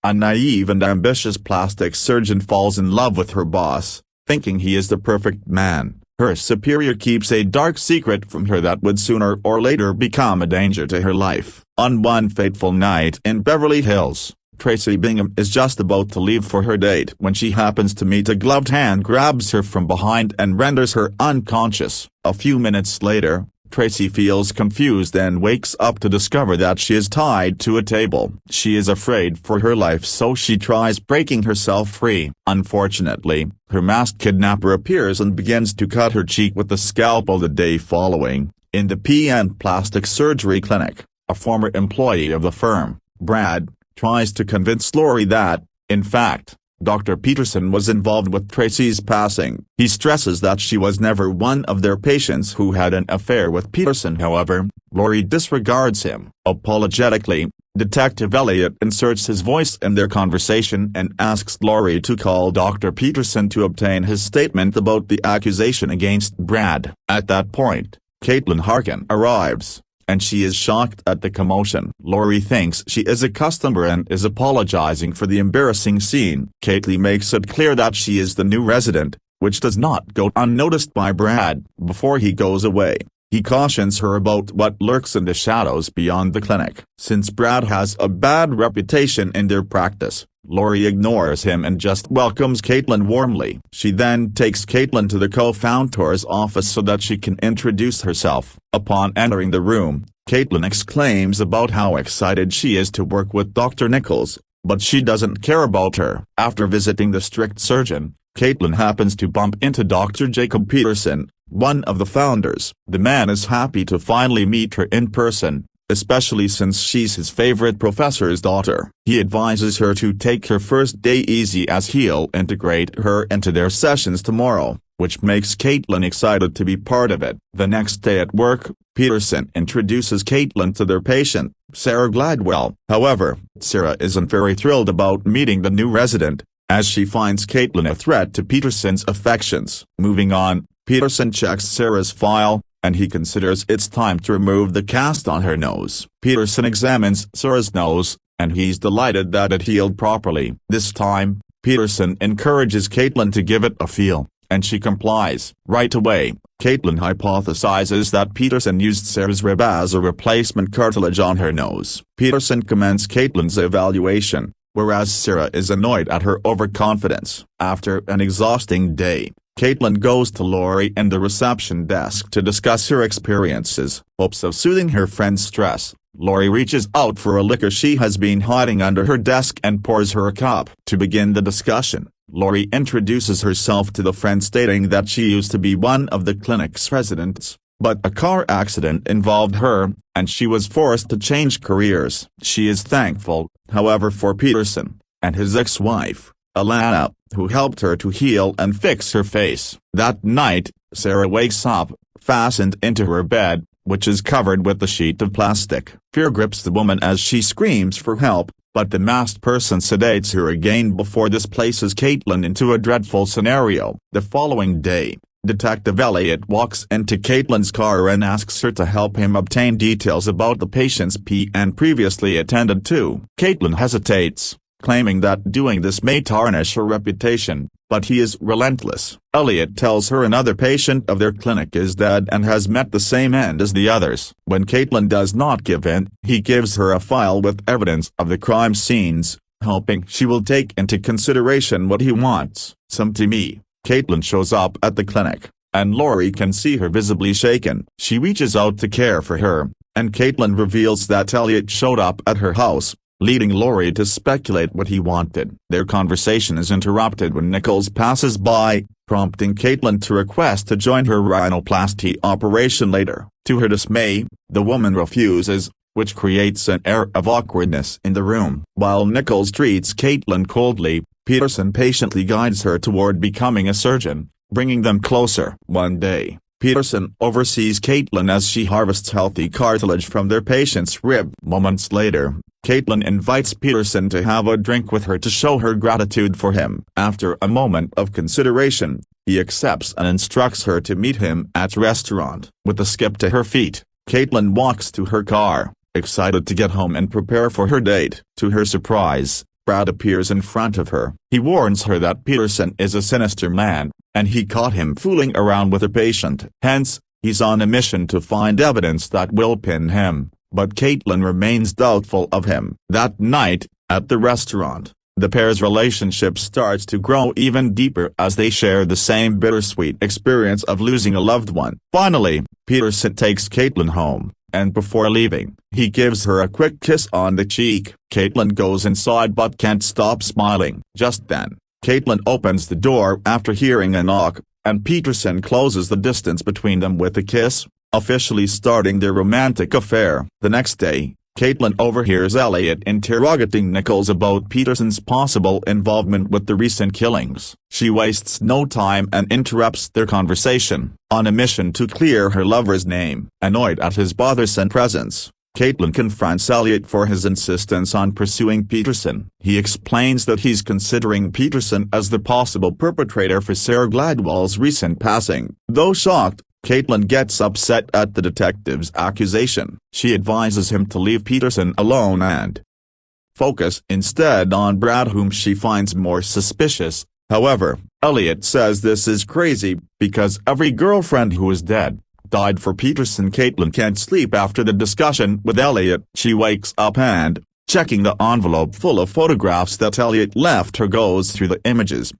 A naive and ambitious plastic surgeon falls in love with her boss, thinking he is the perfect man. Her superior keeps a dark secret from her that would sooner or later become a danger to her life. On one fateful night in Beverly Hills, Tracy Bingham is just about to leave for her date when she happens to meet a gloved hand grabs her from behind and renders her unconscious. A few minutes later, Tracy feels confused and wakes up to discover that she is tied to a table. She is afraid for her life, so she tries breaking herself free. Unfortunately, her masked kidnapper appears and begins to cut her cheek with the scalpel. The day following, in the PN plastic surgery clinic, a former employee of the firm, Brad, tries to convince Lori that, in fact, Dr. Peterson was involved with Tracy's passing. He stresses that she was never one of their patients who had an affair with Peterson. However, Lori disregards him. Apologetically, Detective Elliot inserts his voice in their conversation and asks Lori to call Dr. Peterson to obtain his statement about the accusation against Brad. At that point, Caitlin Harkin arrives, and she is shocked at the commotion. Lori thinks she is a customer and is apologizing for the embarrassing scene. Caitlin makes it clear that she is the new resident, which does not go unnoticed by Brad. Before he goes away, he cautions her about what lurks in the shadows beyond the clinic. Since Brad has a bad reputation in their practice, Lori ignores him and just welcomes Caitlin warmly. She then takes Caitlin to the co-founder's office so that she can introduce herself. Upon entering the room, Caitlin exclaims about how excited she is to work with Dr. Nichols, but she doesn't care about her. After visiting the strict surgeon, Caitlin happens to bump into Dr. Jacob Peterson, one of the founders. The man is happy to finally meet her in person, especially since she's his favorite professor's daughter. He advises her to take her first day easy as he'll integrate her into their sessions tomorrow, which makes Caitlin excited to be part of it. The next day at work, Peterson introduces Caitlin to their patient, Sarah Gladwell. However, Sarah isn't very thrilled about meeting the new resident, as she finds Caitlin a threat to Peterson's affections. Moving on, Peterson checks Sarah's file, and he considers it's time to remove the cast on her nose. Peterson examines Sarah's nose, and he's delighted that it healed properly. This time, Peterson encourages Caitlin to give it a feel, and she complies. Right away, Caitlin hypothesizes that Peterson used Sarah's rib as a replacement cartilage on her nose. Peterson commends Caitlin's evaluation, whereas Sarah is annoyed at her overconfidence. After an exhausting day, Caitlin goes to Lori and the reception desk to discuss her experiences. Hopes of soothing her friend's stress, Lori reaches out for a liquor she has been hiding under her desk and pours her a cup. To begin the discussion, Lori introduces herself to the friend, stating that she used to be one of the clinic's residents, but a car accident involved her, and she was forced to change careers. She is thankful, however, for Peterson and his ex-wife, Alana, who helped her to heal and fix her face. That night, Sarah wakes up, fastened into her bed, which is covered with a sheet of plastic. Fear grips the woman as she screams for help, but the masked person sedates her again before this places Caitlin into a dreadful scenario. The following day, Detective Elliot walks into Caitlin's car and asks her to help him obtain details about the patients PN previously attended to. Caitlin hesitates, claiming that doing this may tarnish her reputation, but he is relentless. Elliot tells her another patient of their clinic is dead and has met the same end as the others. When Caitlin does not give in, he gives her a file with evidence of the crime scenes, hoping she will take into consideration what he wants. Some to me, Caitlin shows up at the clinic, and Lori can see her visibly shaken. She reaches out to care for her, and Caitlin reveals that Elliot showed up at her house, leading Lori to speculate what he wanted. Their conversation is interrupted when Nichols passes by, prompting Caitlin to request to join her rhinoplasty operation later. To her dismay, the woman refuses, which creates an air of awkwardness in the room. While Nichols treats Caitlin coldly, Peterson patiently guides her toward becoming a surgeon, bringing them closer. One day, Peterson oversees Caitlin as she harvests healthy cartilage from their patient's rib. Moments later, Caitlin invites Peterson to have a drink with her to show her gratitude for him. After a moment of consideration, he accepts and instructs her to meet him at a restaurant. With a skip to her feet, Caitlin walks to her car, excited to get home and prepare for her date. To her surprise, Brad appears in front of her. He warns her that Peterson is a sinister man, and he caught him fooling around with a patient. Hence, he's on a mission to find evidence that will pin him, but Caitlin remains doubtful of him. That night, at the restaurant, the pair's relationship starts to grow even deeper as they share the same bittersweet experience of losing a loved one. Finally, Peterson takes Caitlin home, and before leaving, he gives her a quick kiss on the cheek. Caitlin goes inside but can't stop smiling. Just then, Caitlin opens the door after hearing a knock, and Peterson closes the distance between them with a kiss, officially starting their romantic affair. The next day, Caitlin overhears Elliot interrogating Nichols about Peterson's possible involvement with the recent killings. She wastes no time and interrupts their conversation. On a mission to clear her lover's name, annoyed at his bothersome presence, Caitlin confronts Elliot for his insistence on pursuing Peterson. He explains that he's considering Peterson as the possible perpetrator for Sarah Gladwell's recent passing. Though shocked, Caitlin gets upset at the detective's accusation. She advises him to leave Peterson alone and focus instead on Brad, whom she finds more suspicious. However, Elliot says this is crazy, because every girlfriend who is dead died for Peterson. Caitlin can't sleep after the discussion with Elliot. She wakes up and, checking the envelope full of photographs that Elliot left her, goes through the images.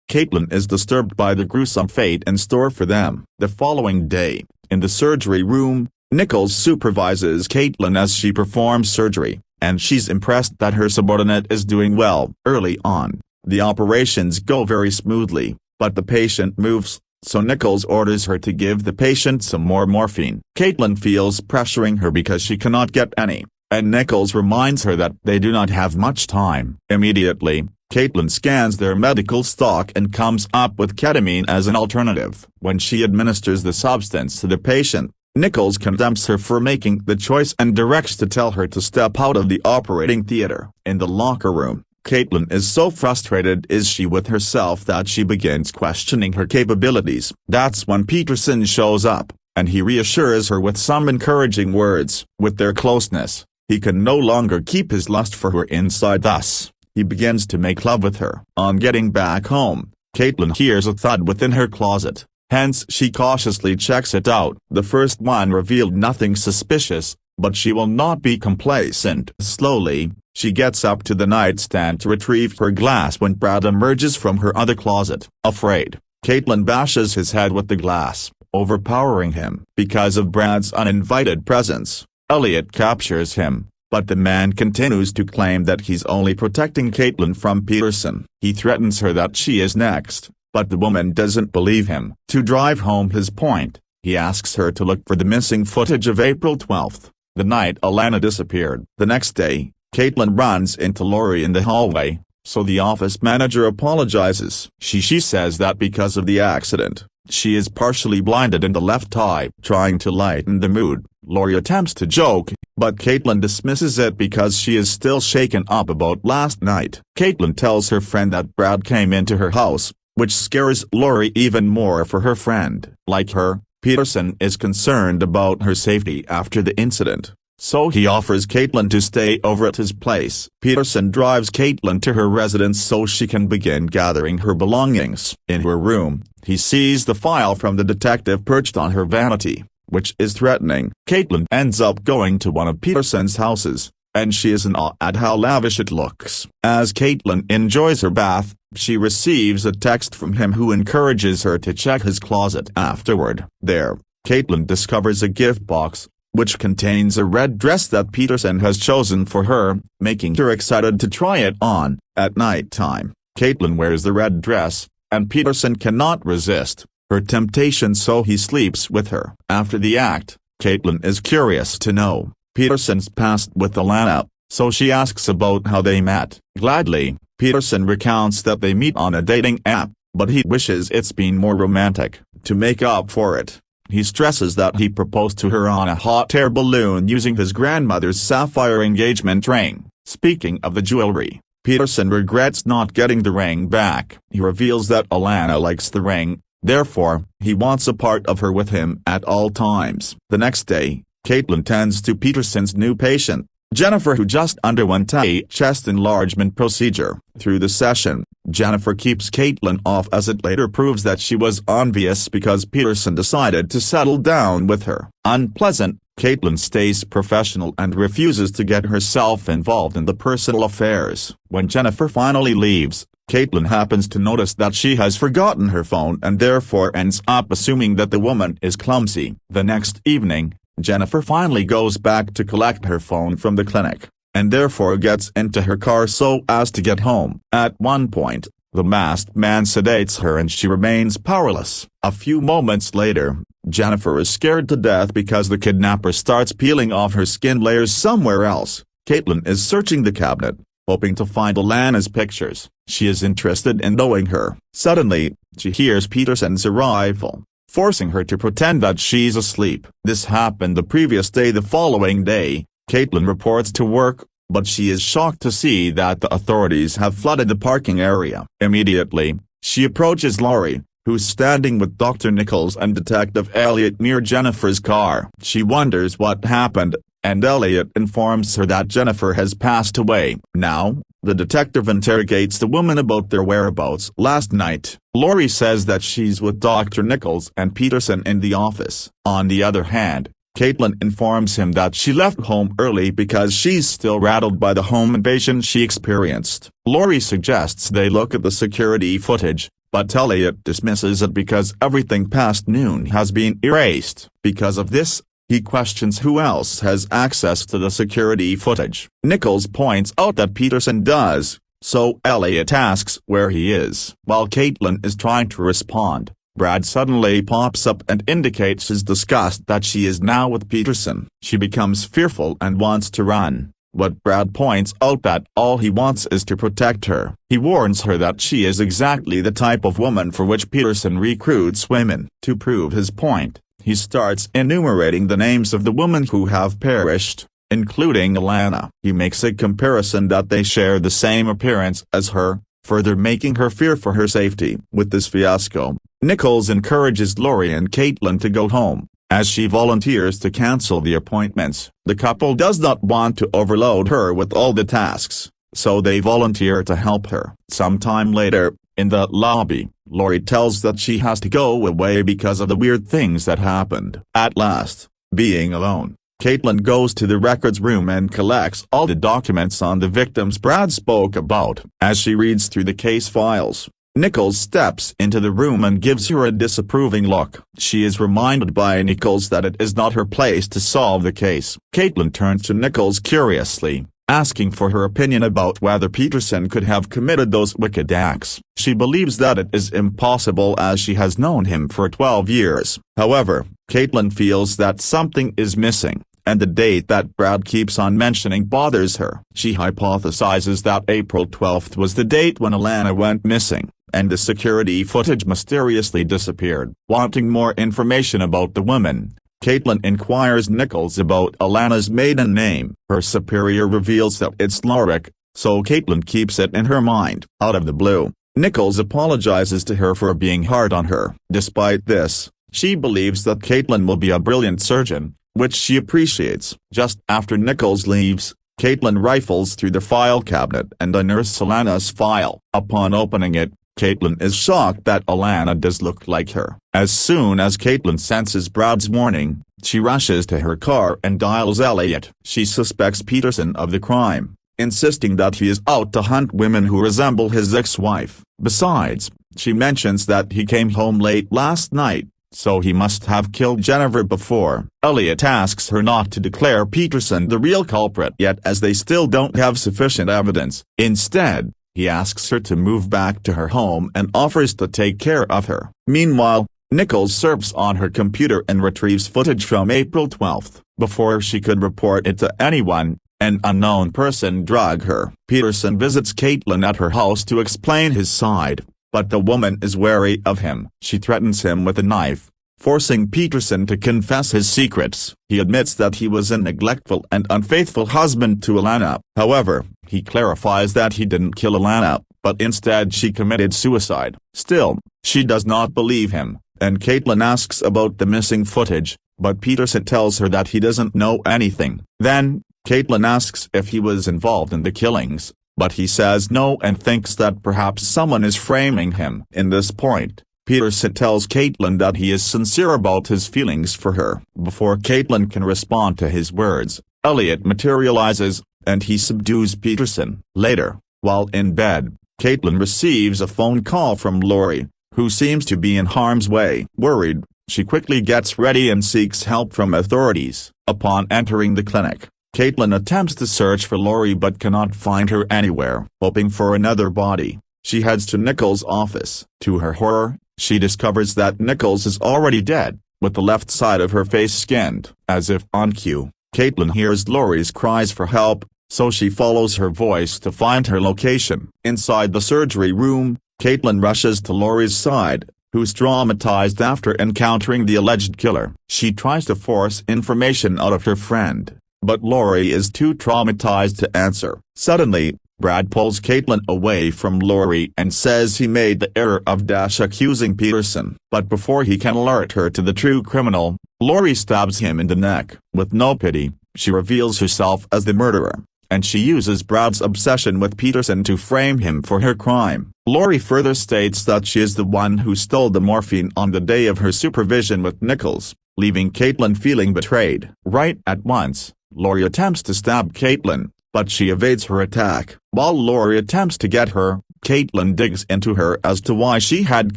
Caitlin is disturbed by the gruesome fate in store for them. The following day, in the surgery room, Nichols supervises Caitlin as she performs surgery, and she's impressed that her subordinate is doing well. Early on, the operations go very smoothly, but the patient moves, so Nichols orders her to give the patient some more morphine. Caitlin feels pressuring her because she cannot get any, and Nichols reminds her that they do not have much time. Immediately, Caitlin scans their medical stock and comes up with ketamine as an alternative. When she administers the substance to the patient, Nichols condemns her for making the choice and directs to tell her to step out of the operating theater. In the locker room, Caitlin is so frustrated is she with herself that she begins questioning her capabilities. That's when Peterson shows up, and he reassures her with some encouraging words. With their closeness, he can no longer keep his lust for her inside. Thus, he begins to make love with her. On getting back home, Caitlin hears a thud within her closet, hence she cautiously checks it out. The first one revealed nothing suspicious, but she will not be complacent. Slowly, she gets up to the nightstand to retrieve her glass when Brad emerges from her other closet. Afraid, Caitlin bashes his head with the glass, overpowering him. Because of Brad's uninvited presence, Elliot captures him, but the man continues to claim that he's only protecting Caitlin from Peterson. He threatens her that she is next, but the woman doesn't believe him. To drive home his point, he asks her to look for the missing footage of April 12th, the night Alana disappeared. The next day, Caitlin runs into Lori in the hallway, so the office manager apologizes. She says that because of the accident, she is partially blinded in the left eye. Trying to lighten the mood, Lori attempts to joke, but Caitlin dismisses it because she is still shaken up about last night. Caitlin tells her friend that Brad came into her house, which scares Lori even more for her friend. Like her, Peterson is concerned about her safety after the incident, so he offers Caitlin to stay over at his place. Peterson drives Caitlin to her residence so she can begin gathering her belongings. In her room, he sees the file from the detective perched on her vanity, which is threatening. Caitlin ends up going to one of Peterson's houses, and she is in awe at how lavish it looks. As Caitlin enjoys her bath, she receives a text from him who encourages her to check his closet afterward. There, Caitlin discovers a gift box, which contains a red dress that Peterson has chosen for her, making her excited to try it on. At night time, Caitlin wears the red dress, and Peterson cannot resist her temptation, so he sleeps with her. After the act, Caitlin is curious to know Peterson's past with Alana, so she asks about how they met. Gladly, Peterson recounts that they meet on a dating app, but he wishes it's been more romantic. To make up for it, he stresses that he proposed to her on a hot air balloon using his grandmother's sapphire engagement ring. Speaking of the jewelry, Peterson regrets not getting the ring back. He reveals that Alana likes the ring, therefore, he wants a part of her with him at all times. The next day, Caitlin tends to Peterson's new patient, Jennifer, who just underwent a chest enlargement procedure. Through the session, Jennifer keeps Caitlin off as it later proves that she was envious because Peterson decided to settle down with her. Unpleasant, Caitlin stays professional and refuses to get herself involved in the personal affairs. When Jennifer finally leaves, Caitlin happens to notice that she has forgotten her phone and therefore ends up assuming that the woman is clumsy. The next evening, Jennifer finally goes back to collect her phone from the clinic, and therefore gets into her car so as to get home. At one point, the masked man sedates her and she remains powerless. A few moments later, Jennifer is scared to death because the kidnapper starts peeling off her skin layers somewhere else. Caitlin is searching the cabinet, hoping to find Alana's pictures. She is interested in knowing her. Suddenly, she hears Peterson's arrival, forcing her to pretend that she's asleep. This happened the previous day. The following day, Caitlin reports to work, but she is shocked to see that the authorities have flooded the parking area. Immediately, she approaches Laurie, who's standing with Dr. Nichols and Detective Elliot near Jennifer's car. She wonders what happened, and Elliot informs her that Jennifer has passed away. Now, the detective interrogates the woman about their whereabouts last night. Laurie says that she's with Dr. Nichols and Peterson in the office. On the other hand, Caitlin informs him that she left home early because she's still rattled by the home invasion she experienced. Laurie suggests they look at the security footage, but Elliot dismisses it because everything past noon has been erased. Because of this, he questions who else has access to the security footage. Nichols points out that Peterson does, so Elliot asks where he is. While Caitlin is trying to respond, Brad suddenly pops up and indicates his disgust that she is now with Peterson. She becomes fearful and wants to run, but Brad points out that all he wants is to protect her. He warns her that she is exactly the type of woman for which Peterson recruits women. To prove his point, he starts enumerating the names of the women who have perished, including Alana. He makes a comparison that they share the same appearance as her, further making her fear for her safety. With this fiasco, Nichols encourages Laurie and Caitlin to go home, as she volunteers to cancel the appointments. The couple does not want to overload her with all the tasks, so they volunteer to help her. Sometime later, in the lobby, Laurie tells that she has to go away because of the weird things that happened. At last, being alone, Caitlin goes to the records room and collects all the documents on the victims Brad spoke about. As she reads through the case files, Nichols steps into the room and gives her a disapproving look. She is reminded by Nichols that it is not her place to solve the case. Caitlin turns to Nichols curiously, asking for her opinion about whether Peterson could have committed those wicked acts. She believes that it is impossible as she has known him for 12 years. However, Caitlin feels that something is missing, and the date that Brad keeps on mentioning bothers her. She hypothesizes that April 12th was the date when Alana went missing, and the security footage mysteriously disappeared. Wanting more information about the woman, Caitlin inquires Nichols about Alana's maiden name. Her superior reveals that it's Lorik, so Caitlin keeps it in her mind. Out of the blue, Nichols apologizes to her for being hard on her. Despite this, she believes that Caitlin will be a brilliant surgeon, which she appreciates. Just after Nichols leaves, Caitlin rifles through the file cabinet and unearths Alana's file. Upon opening it, Caitlin is shocked that Alana does look like her. As soon as Caitlin senses Brad's warning, she rushes to her car and dials Elliot. She suspects Peterson of the crime, insisting that he is out to hunt women who resemble his ex-wife. Besides, she mentions that he came home late last night, so he must have killed Jennifer before. Elliot asks her not to declare Peterson the real culprit yet, as they still don't have sufficient evidence. Instead, he asks her to move back to her home and offers to take care of her. Meanwhile, Nichols surfs on her computer and retrieves footage from April 12th. Before she could report it to anyone, an unknown person drugged her. Peterson visits Caitlin at her house to explain his side, but the woman is wary of him. She threatens him with a knife, forcing Peterson to confess his secrets. He admits that he was a neglectful and unfaithful husband to Alana. However, he clarifies that he didn't kill Alana, but instead she committed suicide. Still, she does not believe him, and Caitlin asks about the missing footage, but Peterson tells her that he doesn't know anything. Then, Caitlin asks if he was involved in the killings, but he says no and thinks that perhaps someone is framing him. In this point, Peterson tells Caitlin that he is sincere about his feelings for her. Before Caitlin can respond to his words, Elliot materializes, and he subdues Peterson. Later, while in bed, Caitlin receives a phone call from Lori, who seems to be in harm's way. Worried, she quickly gets ready and seeks help from authorities. Upon entering the clinic, Caitlin attempts to search for Lori but cannot find her anywhere. Hoping for another body, she heads to Nichols' office. To her horror, she discovers that Nichols is already dead, with the left side of her face skinned. As if on cue, Caitlin hears Lori's cries for help, so she follows her voice to find her location. Inside the surgery room, Caitlin rushes to Lori's side, who's traumatized after encountering the alleged killer. She tries to force information out of her friend, but Lori is too traumatized to answer. Suddenly, Brad pulls Caitlin away from Lori and says he made the error of accusing Peterson. But before he can alert her to the true criminal, Lori stabs him in the neck. With no pity, she reveals herself as the murderer, and she uses Brad's obsession with Peterson to frame him for her crime. Lori further states that she is the one who stole the morphine on the day of her supervision with Nichols, leaving Caitlin feeling betrayed. Right at once, Lori attempts to stab Caitlin, but she evades her attack. While Lori attempts to get her, Caitlin digs into her as to why she had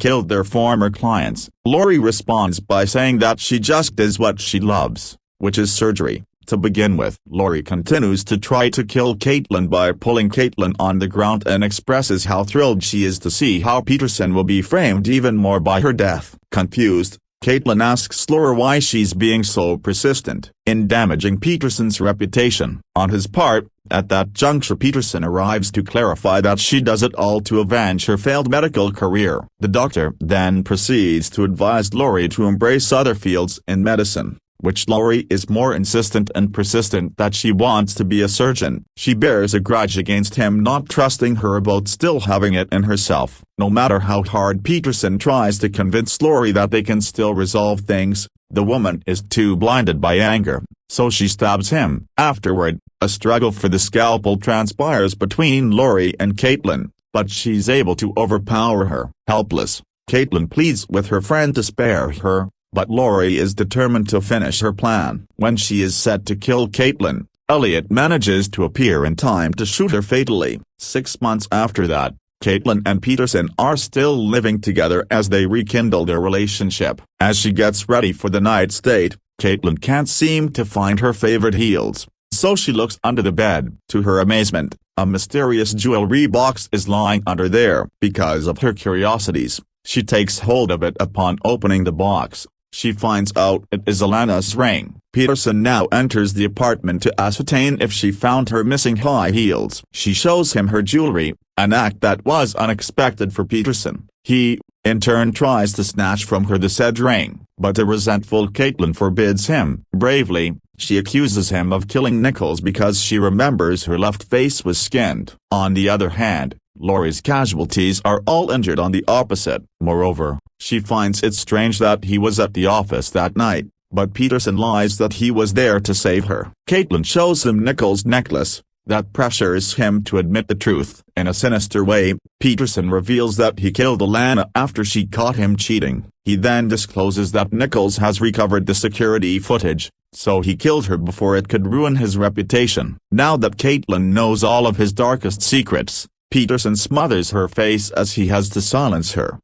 killed their former clients. Lori responds by saying that she just does what she loves, which is surgery. To begin with, Lori continues to try to kill Caitlin by pulling Caitlin on the ground and expresses how thrilled she is to see how Peterson will be framed even more by her death. Confused, Caitlin asks Lori why she's being so persistent in damaging Peterson's reputation. On his part, at that juncture Peterson arrives to clarify that she does it all to avenge her failed medical career. The doctor then proceeds to advise Lori to embrace other fields in medicine, which Lori is more insistent and persistent that she wants to be a surgeon. She bears a grudge against him not trusting her about still having it in herself. No matter how hard Peterson tries to convince Lori that they can still resolve things, the woman is too blinded by anger, so she stabs him. Afterward, a struggle for the scalpel transpires between Lori and Caitlin, but she's able to overpower her. Helpless, Caitlin pleads with her friend to spare her, but Lori is determined to finish her plan. When she is set to kill Caitlin, Elliot manages to appear in time to shoot her fatally. 6 months after that, Caitlin and Peterson are still living together as they rekindle their relationship. As she gets ready for the night's date, Caitlin can't seem to find her favorite heels, so she looks under the bed. To her amazement, a mysterious jewelry box is lying under there. Because of her curiosities, she takes hold of it. Upon opening the box, she finds out it is Alana's ring. Peterson now enters the apartment to ascertain if she found her missing high heels. She shows him her jewelry, an act that was unexpected for Peterson. He, in turn, tries to snatch from her the said ring, but the resentful Caitlin forbids him. Bravely, she accuses him of killing Nichols because she remembers her left face was skinned. On the other hand, Lori's casualties are all injured on the opposite. Moreover, she finds it strange that he was at the office that night, but Peterson lies that he was there to save her. Caitlin shows him Nichols' necklace, that pressures him to admit the truth. In a sinister way, Peterson reveals that he killed Alana after she caught him cheating. He then discloses that Nichols has recovered the security footage, so he killed her before it could ruin his reputation. Now that Caitlin knows all of his darkest secrets, Peterson smothers her face as he has to silence her.